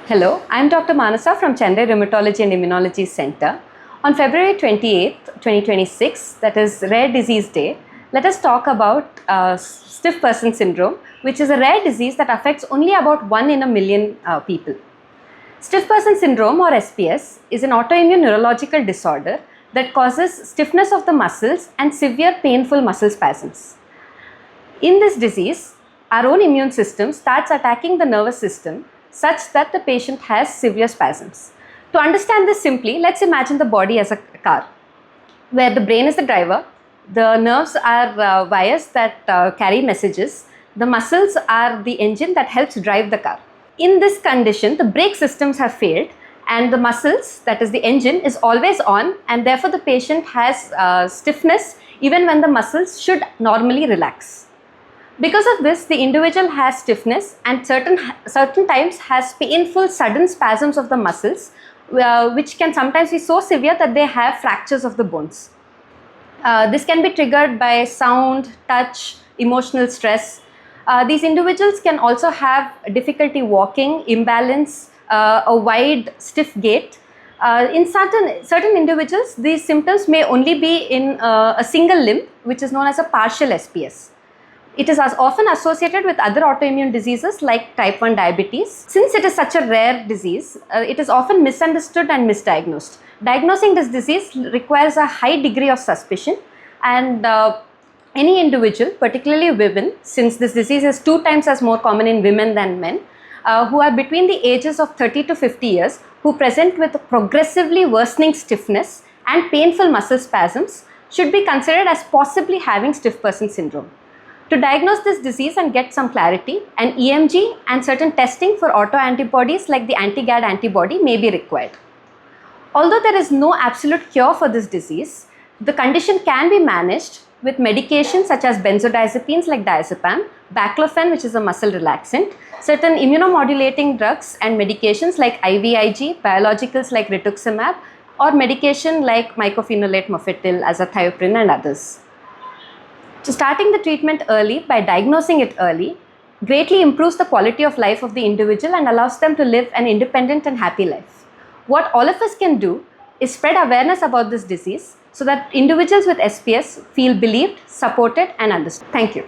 Hello, I am Dr. Manasa from Chennai Rheumatology and Immunology Center. On February 28th, 2026, that is Rare Disease Day, let us talk about stiff person syndrome, which is a rare disease that affects only about 1 in a million people. Stiff person syndrome, or SPS, is an autoimmune neurological disorder that causes stiffness of the muscles and severe painful muscle spasms. In this disease, our own immune system starts attacking the nervous system such that the patient has severe spasms. To understand this simply, let's imagine the body as a car, where the brain is the driver, the nerves are wires that carry messages, the muscles are the engine that helps drive the car. In this condition, the brake systems have failed and the muscles, that is the engine, is always on, and therefore the patient has stiffness even when the muscles should normally relax. Because of this, the individual has stiffness and certain times has painful sudden spasms of the muscles, which can sometimes be so severe that they have fractures of the bones. This can be triggered by sound, touch, emotional stress. These individuals can also have difficulty walking, imbalance, a wide, stiff gait. In certain individuals, these symptoms may only be in a single limb, which is known as a partial SPS. It is often associated with other autoimmune diseases like type 1 diabetes. Since it is such a rare disease, it is often misunderstood and misdiagnosed. Diagnosing this disease requires a high degree of suspicion, and any individual, particularly women, since this disease is 2 times as more common in women than men, who are between the ages of 30 to 50 years, who present with progressively worsening stiffness and painful muscle spasms, should be considered as possibly having stiff person syndrome. To diagnose this disease and get some clarity, an EMG and certain testing for autoantibodies like the anti-GAD antibody may be required. Although there is no absolute cure for this disease, the condition can be managed with medications such as benzodiazepines like diazepam, baclofen, which is a muscle relaxant, certain immunomodulating drugs and medications like IVIG, biologicals like rituximab, or medication like mycophenolate mofetil, azathioprine, and others. So starting the treatment early by diagnosing it early greatly improves the quality of life of the individual and allows them to live an independent and happy life. What all of us can do is spread awareness about this disease so that individuals with SPS feel believed, supported, and understood. Thank you.